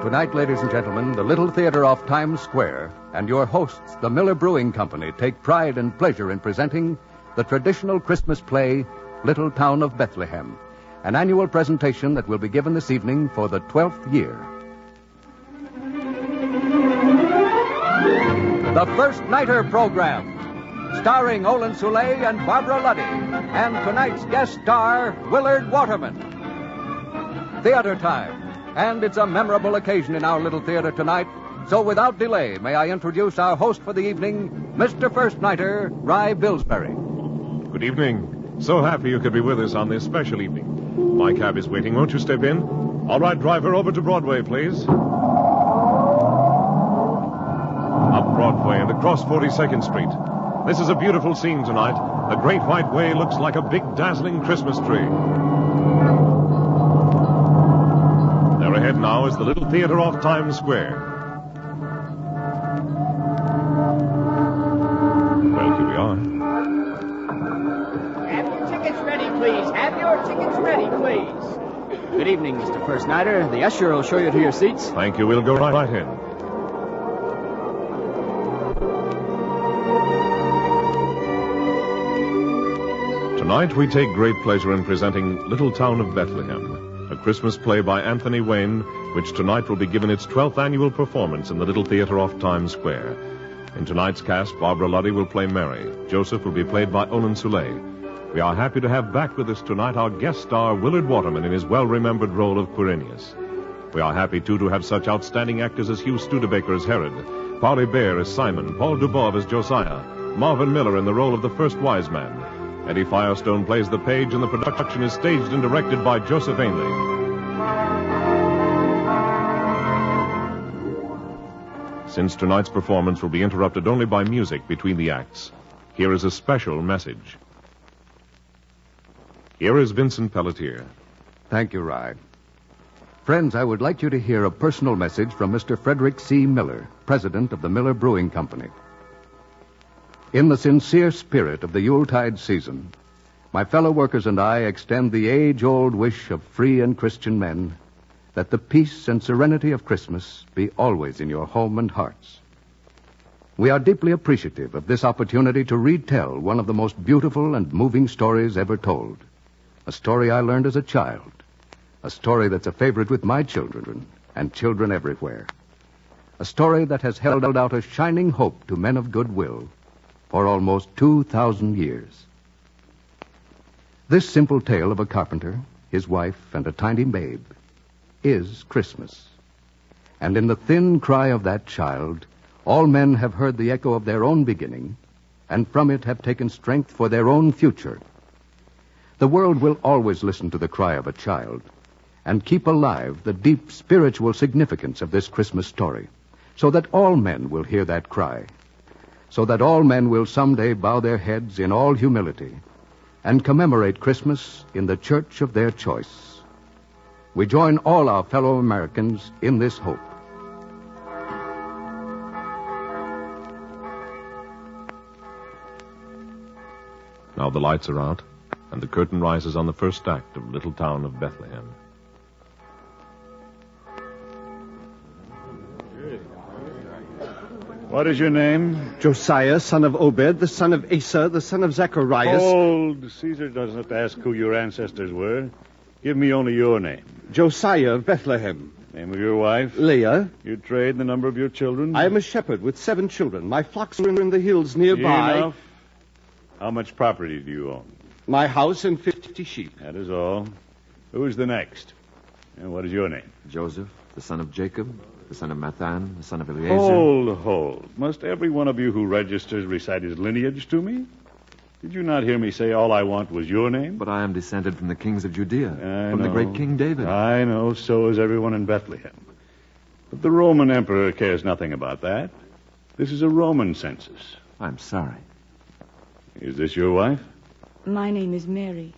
Tonight, ladies and gentlemen, the Little Theater off Times Square and your hosts, the Miller Brewing Company, take pride and pleasure in presenting the traditional Christmas play, Little Town of Bethlehem, an annual presentation that will be given this evening for the 12th year. The First Nighter Program, starring Olin Soule and Barbara Luddy, and tonight's guest star, Willard Waterman. Theater time. And it's a memorable occasion in our little theater tonight. So without delay, may I introduce our host for the evening, Mr. First Nighter, Rye Billsbury. Good evening. So happy you could be with us on this special evening. My cab is waiting. Won't you step in? All right, driver, over to Broadway, please. Up Broadway and across 42nd Street. This is a beautiful scene tonight. The Great White Way looks like a big, dazzling Christmas tree. Ahead now is the Little Theater off Times Square. Well, here we are. Have your tickets ready, please. Have your tickets ready, please. Good evening, Mr. First Nighter. The usher will show you to your seats. Thank you. We'll go right in. Tonight we take great pleasure in presenting Little Town of Bethlehem, a Christmas play by Anthony Wayne, which tonight will be given its 12th annual performance in the Little Theater off Times Square. In tonight's cast, Barbara Luddy will play Mary. Joseph will be played by Olin Soule. We are happy to have back with us tonight our guest star, Willard Waterman, in his well-remembered role of Quirinius. We are happy, too, to have such outstanding actors as Hugh Studebaker as Herod, Polly Bear as Simon, Paul Dubov as Josiah, Marvin Miller in the role of the first wise man. Eddie Firestone plays the page, and the production is staged and directed by Joseph Ainley. Since tonight's performance will be interrupted only by music between the acts, here is a special message. Here is Vincent Pelletier. Thank you, Rye. Friends, I would like you to hear a personal message from Mr. Frederick C. Miller, president of the Miller Brewing Company. In the sincere spirit of the Yuletide season, my fellow workers and I extend the age-old wish of free and Christian men that the peace and serenity of Christmas be always in your home and hearts. We are deeply appreciative of this opportunity to retell one of the most beautiful and moving stories ever told. A story I learned as a child. A story that's a favorite with my children and children everywhere. A story that has held out a shining hope to men of goodwill for almost 2,000 years. This simple tale of a carpenter, his wife, and a tiny babe is Christmas. And in the thin cry of that child, all men have heard the echo of their own beginning, and from it have taken strength for their own future. The world will always listen to the cry of a child and keep alive the deep spiritual significance of this Christmas story, so that all men will hear that cry, so that all men will someday bow their heads in all humility and commemorate Christmas in the church of their choice. We join all our fellow Americans in this hope. Now the lights are out, and the curtain rises on the first act of Little Town of Bethlehem. What is your name? Josiah, son of Obed, the son of Asa, the son of Zacharias. Hold. Caesar doesn't ask who your ancestors were. Give me only your name. Josiah of Bethlehem. Name of your wife? Leah. Your trade, the number of your children? I am a shepherd with 7 children. My flocks are in the hills nearby. Enough. How much property do you own? My house and 50 sheep. That is all. Who is the next? And what is your name? Joseph, the son of Jacob, the son of Mathan, the son of Eliezer. Hold. Must every one of you who registers recite his lineage to me? Did you not hear me say all I want was your name? But I am descended from the kings of Judea, I from know. the great King David. I know, so is everyone in Bethlehem. But the Roman emperor cares nothing about that. This is a Roman census. I'm sorry. Is this your wife? My name is Mary.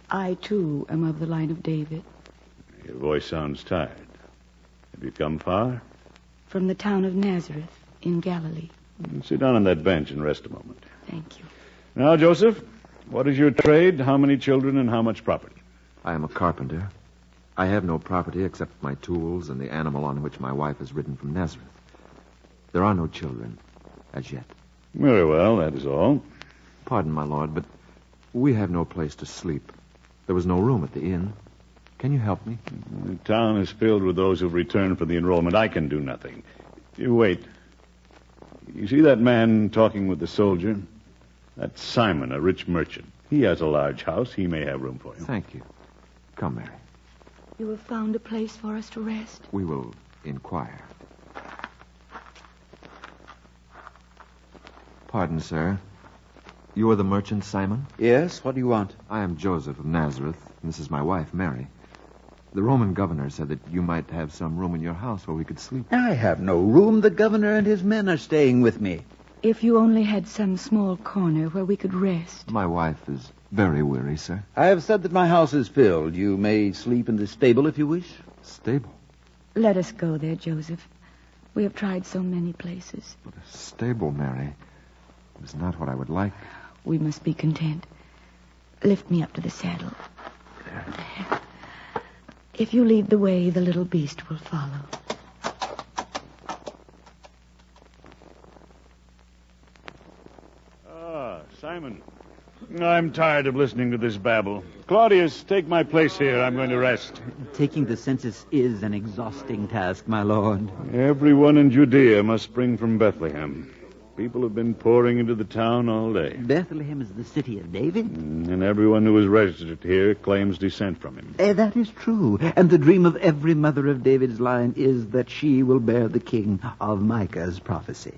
I, too, am of the line of David. Your voice sounds tired. Have you come far? From the town of Nazareth in Galilee. Sit down on that bench and rest a moment. Thank you. Now, Joseph, what is your trade, how many children, and how much property? I am a carpenter. I have no property except my tools and the animal on which my wife has ridden from Nazareth. There are no children, as yet. Very well, that is all. Pardon, my lord, but we have no place to sleep. There was no room at the inn. Can you help me? The town is filled with those who've returned for the enrollment. I can do nothing. You wait. You see that man talking with the soldier? That's Simon, a rich merchant. He has a large house. He may have room for you. Thank you. Come, Mary. You have found a place for us to rest? We will inquire. Pardon, sir. You are the merchant, Simon? Yes, what do you want? I am Joseph of Nazareth, and this is my wife, Mary. The Roman governor said that you might have some room in your house where we could sleep. I have no room. The governor and his men are staying with me. If you only had some small corner where we could rest. My wife is very weary, sir. I have said that my house is filled. You may sleep in the stable if you wish. Stable? Let us go there, Joseph. We have tried so many places. But a stable, Mary, is not what I would like. We must be content. Lift me up to the saddle. There. If you lead the way, the little beast will follow. Simon. I'm tired of listening to this babble. Claudius, take my place here. I'm going to rest. Taking the census is an exhausting task, my lord. Everyone in Judea must spring from Bethlehem. People have been pouring into the town all day. Bethlehem is the city of David. And everyone who is registered here claims descent from him. That is true. And the dream of every mother of David's line is that she will bear the king of Micah's prophecy.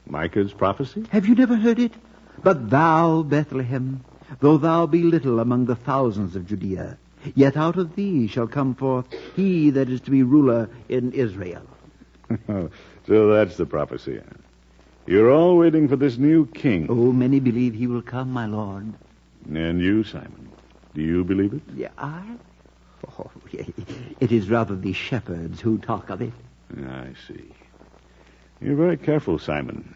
Micah's prophecy? Have you never heard it? But thou, Bethlehem, though thou be little among the thousands of Judea, yet out of thee shall come forth he that is to be ruler in Israel. So that's the prophecy. You're all waiting for this new king. Oh, many believe he will come, my lord. And you, Simon, do you believe it? Yeah, I? Oh, it is rather the shepherds who talk of it. I see. You're very careful, Simon.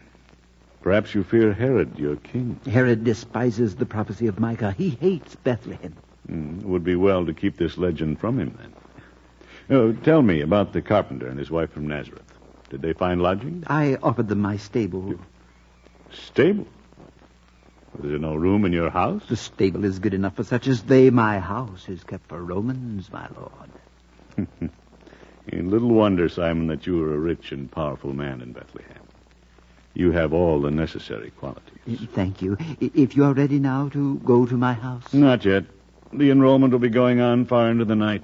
Perhaps you fear Herod, your king. Herod despises the prophecy of Micah. He hates Bethlehem. It would be well to keep this legend from him, then. Tell me about the carpenter and his wife from Nazareth. Did they find lodging? I offered them my stable. Stable? Is there no room in your house? The stable is good enough for such as they. My house is kept for Romans, my lord. Little wonder, Simon, that you are a rich and powerful man in Bethlehem. You have all the necessary qualities. Thank you. If you are ready now to go to my house. Not yet. The enrollment will be going on far into the night.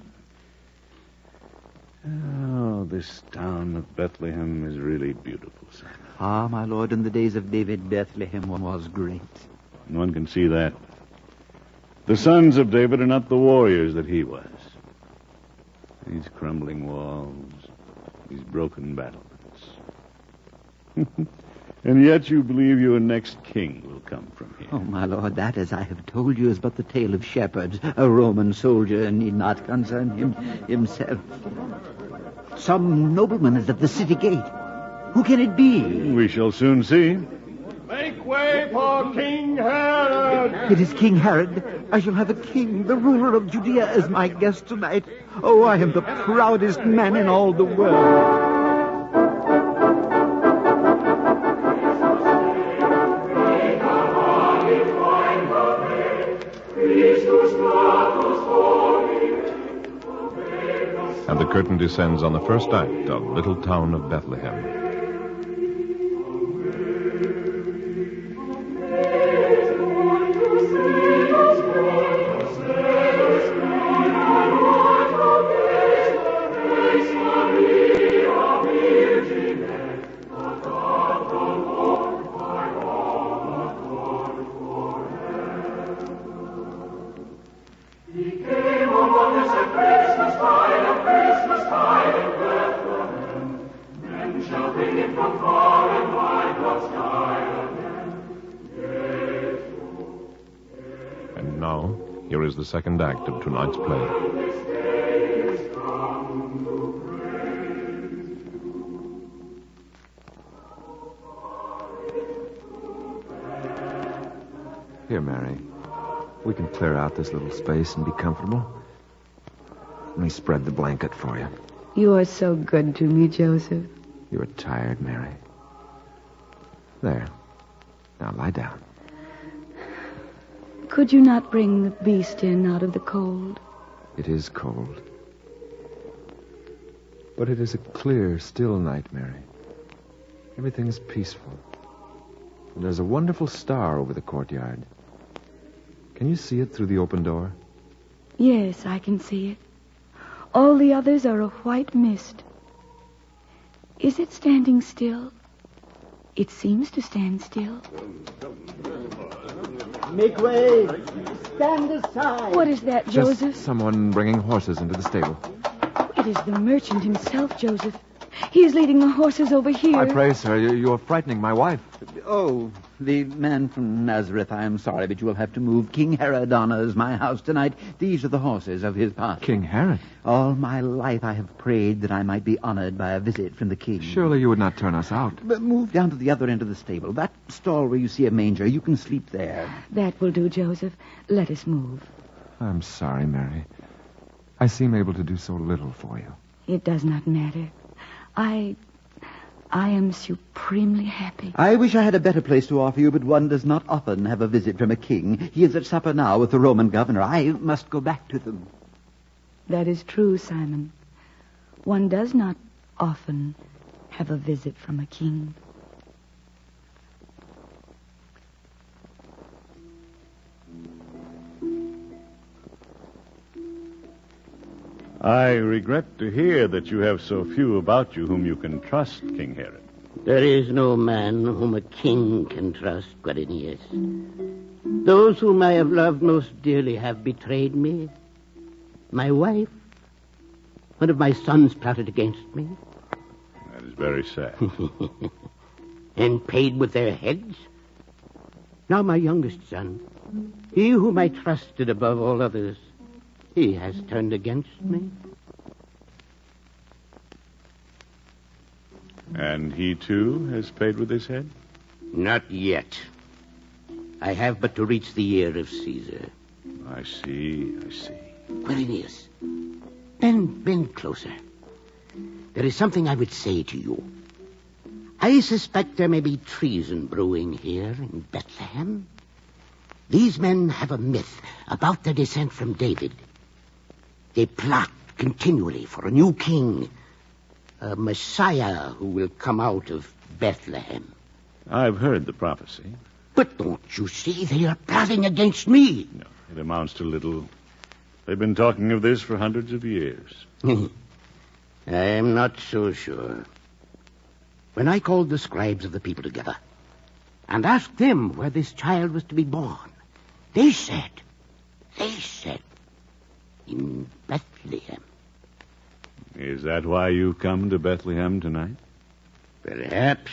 Oh, this town of Bethlehem is really beautiful, Simon. Ah, my lord, in the days of David, Bethlehem was great. One can see that. The sons of David are not the warriors that he was. These crumbling walls, these broken battlements. And yet you believe your next king will come from here. Oh, my lord, that, as I have told you, is but the tale of shepherds. A Roman soldier need not concern himself. Some nobleman is at the city gate. Who can it be? We shall soon see. Make way for King Herod! It is King Herod. I shall have a king, the ruler of Judea, as my guest tonight. Oh, I am the proudest man in all the world. And the curtain descends on the first act of Little Town of Bethlehem. And now, here is the second act of tonight's play. Here, Mary. We can clear out this little space and be comfortable. Let me spread the blanket for you. You are so good to me, Joseph. You are tired, Mary. There. Now lie down. Could you not bring the beast in out of the cold? It is cold. But it is a clear, still night, Mary. Everything is peaceful. And there's a wonderful star over the courtyard. Can you see it through the open door? Yes, I can see it. All the others are a white mist. Is it standing still? It seems to stand still. Make way. Stand aside. What is that, Joseph? Just someone bringing horses into the stable. It is the merchant himself, Joseph. He is leading the horses over here. I pray, sir, you're frightening my wife. Oh, the man from Nazareth, I am sorry, but you will have to move. King Herod honors my house tonight. These are the horses of his party. King Herod? All my life I have prayed that I might be honored by a visit from the king. Surely you would not turn us out. But move down to the other end of the stable. That stall where you see a manger, you can sleep there. That will do, Joseph. Let us move. I'm sorry, Mary. I seem able to do so little for you. It does not matter. I am supremely happy. I wish I had a better place to offer you, but one does not often have a visit from a king. He is at supper now with the Roman governor. I must go back to them. That is true, Simon. One does not often have a visit from a king. I regret to hear that you have so few about you whom you can trust, King Herod. There is no man whom a king can trust, Quirinius. Those whom I have loved most dearly have betrayed me. My wife, one of my sons plotted against me. That is very sad. And paid with their heads. Now my youngest son, he whom I trusted above all others, he has turned against me. And he, too, has paid with his head? Not yet. I have but to reach the ear of Caesar. I see. Quirinius, bend closer. There is something I would say to you. I suspect there may be treason brewing here in Bethlehem. These men have a myth about their descent from David. They plot continually for a new king, a Messiah who will come out of Bethlehem. I've heard the prophecy. But don't you see they are plotting against me? No, it amounts to little. They've been talking of this for hundreds of years. I am not so sure. When I called the scribes of the people together and asked them where this child was to be born, they said, in Bethlehem. Is that why you come to Bethlehem tonight? Perhaps.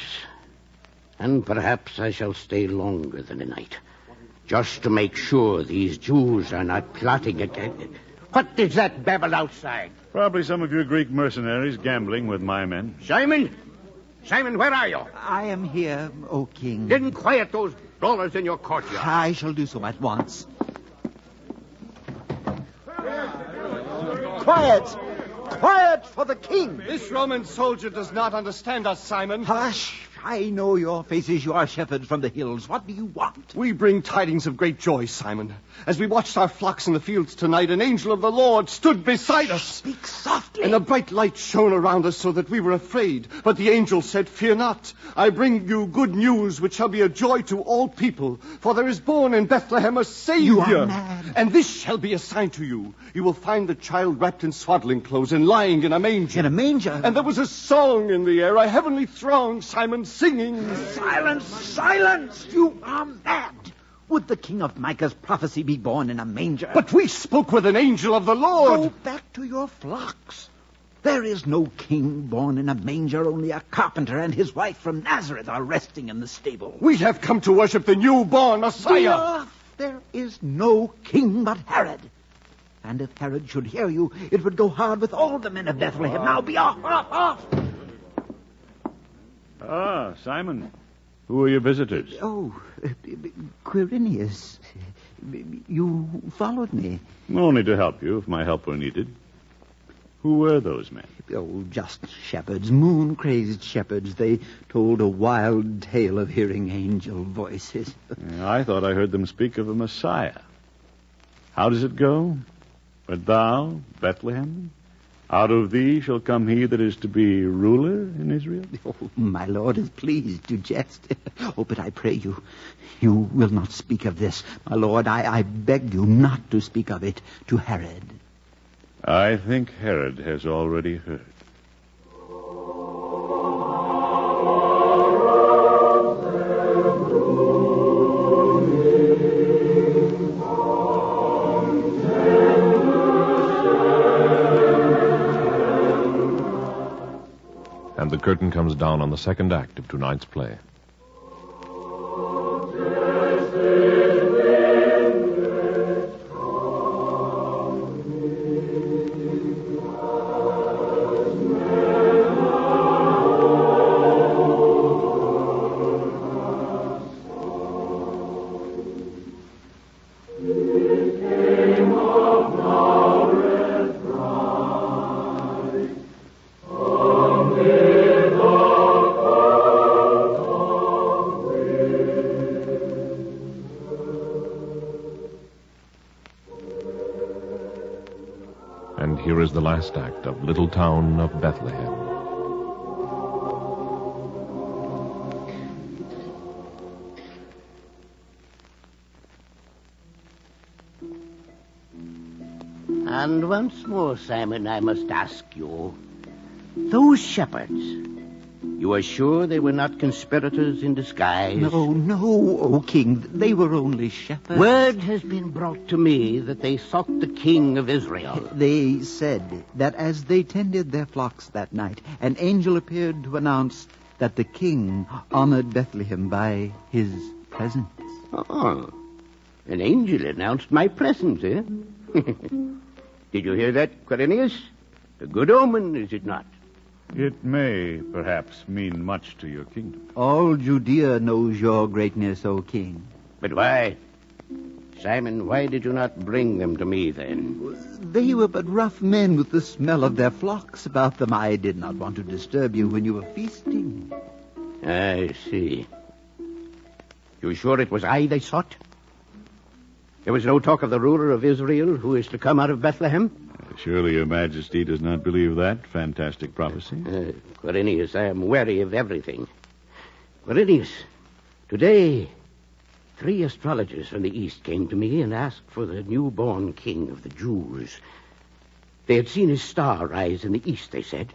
And perhaps I shall stay longer than a night. Just to make sure these Jews are not plotting again. What is that babble outside? Probably some of your Greek mercenaries gambling with my men. Simon, where are you? I am here, O king. Then quiet those brawlers in your courtyard. I shall do so at once. Quiet for the king. This Roman soldier does not understand us, Simon. Hush. I know your faces. You are shepherds from the hills. What do you want? We bring tidings of great joy, Simon. As we watched our flocks in the fields tonight, an angel of the Lord stood beside us. Speak softly. And a bright light shone around us so that we were afraid. But the angel said, "Fear not. I bring you good news, which shall be a joy to all people. For there is born in Bethlehem a Savior. You are mad. And this shall be a sign to you. You will find the child wrapped in swaddling clothes and lying in a manger." In a manger? And there was a song in the air, a heavenly throng, Simon, singing. Silence! You are mad. Would the king of Micah's prophecy be born in a manger? But we spoke with an angel of the Lord. Go back to your flocks. There is no king born in a manger. Only a carpenter and his wife from Nazareth are resting in the stable. We have come to worship the newborn Messiah. Enough. There is no king but Herod. And if Herod should hear you, it would go hard with all the men of Bethlehem. Now be off. Ah, Simon. Who are your visitors? Oh, Quirinius. You followed me. Only to help you, if my help were needed. Who were those men? Oh, just shepherds, moon-crazed shepherds. They told a wild tale of hearing angel voices. I thought I heard them speak of a Messiah. How does it go? But thou, Bethlehem, out of thee shall come he that is to be ruler in Israel? Oh, my lord is pleased to jest. Oh, but I pray you, you will not speak of this. My lord, I beg you not to speak of it to Herod. I think Herod has already heard. And the curtain comes down on the second act of tonight's play. And here is the last act of Little Town of Bethlehem. And once more, Simon, I must ask you, those shepherds, you are sure they were not conspirators in disguise? No, O king, they were only shepherds. Word has been brought to me that they sought the king of Israel. They said that as they tended their flocks that night, an angel appeared to announce that the king honored Bethlehem by his presence. Oh, an angel announced my presence, eh? Did you hear that, Quirinius? A good omen, is it not? It may, perhaps, mean much to your kingdom. All Judea knows your greatness, O king. But why? Simon, why did you not bring them to me, then? They were but rough men with the smell of their flocks about them. I did not want to disturb you when you were feasting. I see. You sure it was I they sought? There was no talk of the ruler of Israel who is to come out of Bethlehem? Surely your majesty does not believe that fantastic prophecy? Quirinius, I am wary of everything. Quirinius, today 3 astrologers from the east came to me and asked for the newborn king of the Jews. They had seen his star rise in the east, they said,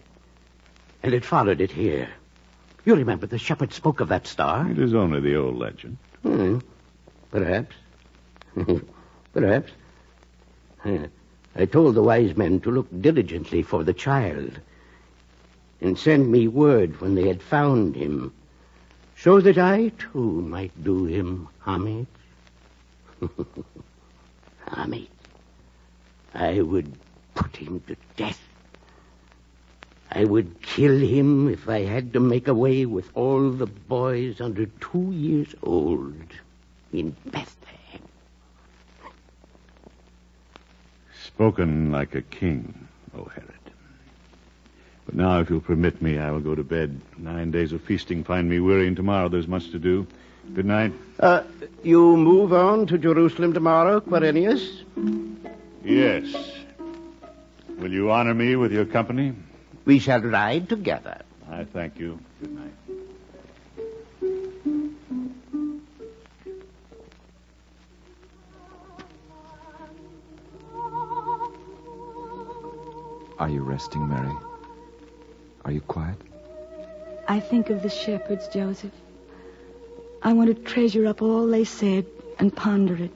and had followed it here. You remember the shepherd spoke of that star? It is only the old legend. Perhaps. Perhaps. I told the wise men to look diligently for the child and send me word when they had found him, so that I, too, might do him homage. Homage. I would put him to death. I would kill him if I had to make away with all the boys under 2 years old in Bethlehem. Spoken like a king, O Herod. But now, if you'll permit me, I will go to bed. 9 days of feasting find me weary, and tomorrow there's much to do. Good night. You move on to Jerusalem tomorrow, Quirinius? Yes. Will you honor me with your company? We shall ride together. I thank you. Good night. Are you resting, Mary? Are you quiet? I think of the shepherds, Joseph. I want to treasure up all they said and ponder it.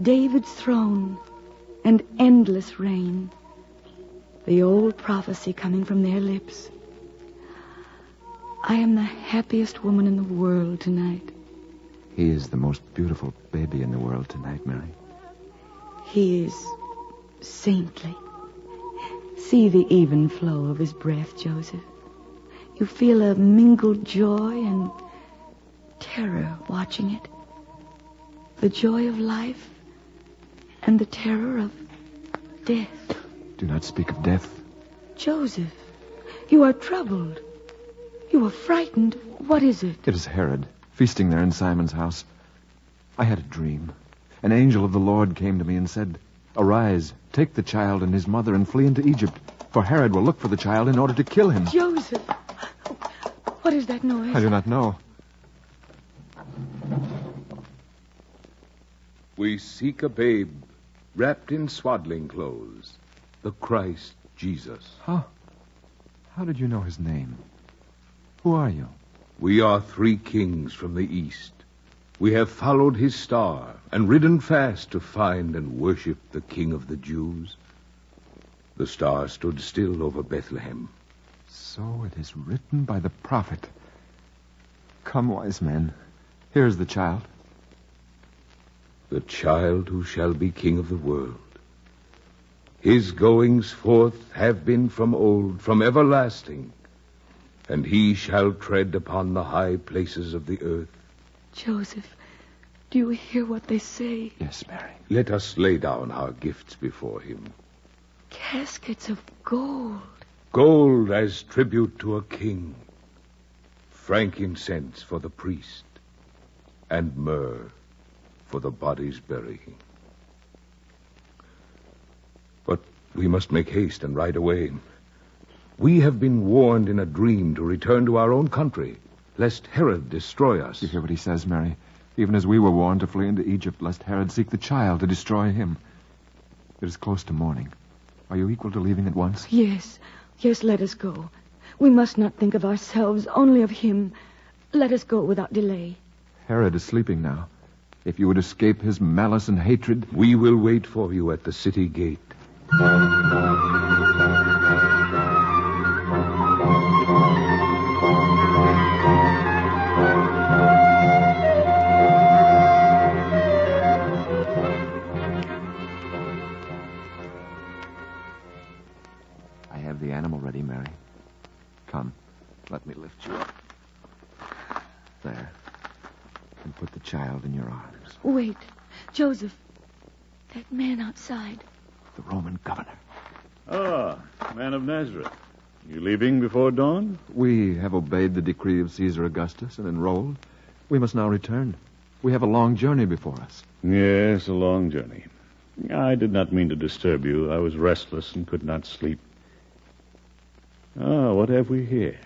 David's throne and endless reign. The old prophecy coming from their lips. I am the happiest woman in the world tonight. He is the most beautiful baby in the world tonight, Mary. He is saintly. See the even flow of his breath, Joseph. You feel a mingled joy and terror watching it. The joy of life and the terror of death. Do not speak of death. Joseph, you are troubled. You are frightened. What is it? It is Herod, feasting there in Simon's house. I had a dream. An angel of the Lord came to me and said, "Arise, take the child and his mother and flee into Egypt, for Herod will look for the child in order to kill him." Joseph! What is that noise? I do not know. We seek a babe wrapped in swaddling clothes, the Christ Jesus. How did you know his name? Who are you? We are 3 kings from the east. We have followed his star and ridden fast to find and worship the King of the Jews. The star stood still over Bethlehem. So it is written by the prophet. Come, wise men. Here is the child. The child who shall be king of the world. His goings forth have been from old, from everlasting, and he shall tread upon the high places of the earth. Joseph, do you hear what they say? Yes, Mary. Let us lay down our gifts before him. Caskets of gold. Gold as tribute to a king, frankincense for the priest, and myrrh for the body's burying. But we must make haste and ride away. We have been warned in a dream to return to our own country, lest Herod destroy us. You hear what he says, Mary? Even as we were warned to flee into Egypt, lest Herod seek the child to destroy him. It is close to morning. Are you equal to leaving at once? Yes, let us go. We must not think of ourselves, only of him. Let us go without delay. Herod is sleeping now. If you would escape his malice and hatred... We will wait for you at the city gate. I have the animal ready, Mary. Come, let me lift you up. There. And put the child in your arms. Wait, Joseph. That man outside. The Roman governor. Ah, man of Nazareth. You leaving before dawn? We have obeyed the decree of Caesar Augustus and enrolled. We must now return. We have a long journey before us. Yes, a long journey. I did not mean to disturb you. I was restless and could not sleep. Ah, what have we here?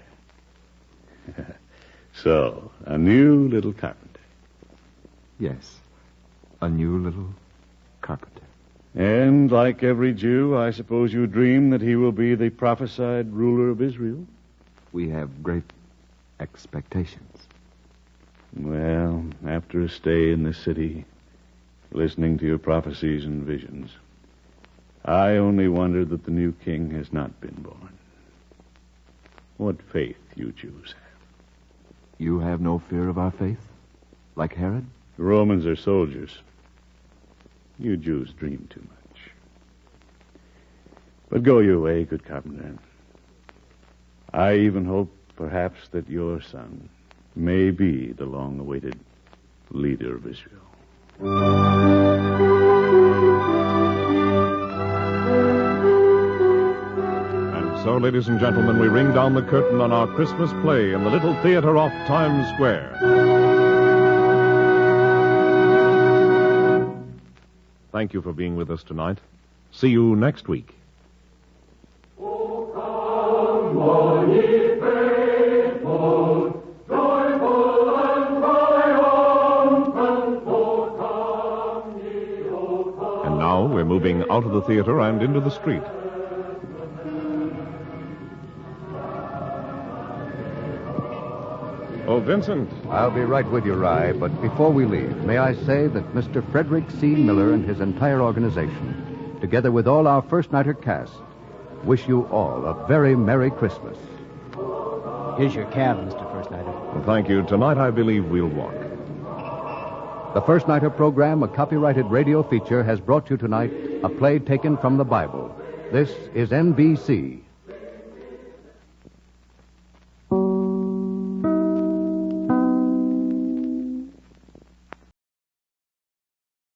So, a new little carpenter. Yes, a new little carpenter. And like every Jew, I suppose you dream that he will be the prophesied ruler of Israel? We have great expectations. Well, after a stay in the city, listening to your prophecies and visions, I only wonder that the new king has not been born. What faith you Jews have. You have no fear of our faith? Like Herod? The Romans are soldiers. You Jews dream too much. But go your way, good carpenter. I even hope, perhaps, that your son may be the long-awaited leader of Israel. And so, ladies and gentlemen, we ring down the curtain on our Christmas play in the little theater off Times Square. Thank you for being with us tonight. See you next week. O come, all ye faithful, joyful and triumphant, O come ye, O come. And now we're moving out of the theater and into the street. Oh, Vincent. I'll be right with you, Rye, but before we leave, may I say that Mr. Frederick C. Miller and his entire organization, together with all our first-nighter cast, wish you all a very Merry Christmas. Here's your cab, Mr. First Nighter. Well, thank you. Tonight, I believe we'll walk. The First Nighter program, a copyrighted radio feature, has brought you tonight a play taken from the Bible. This is NBC.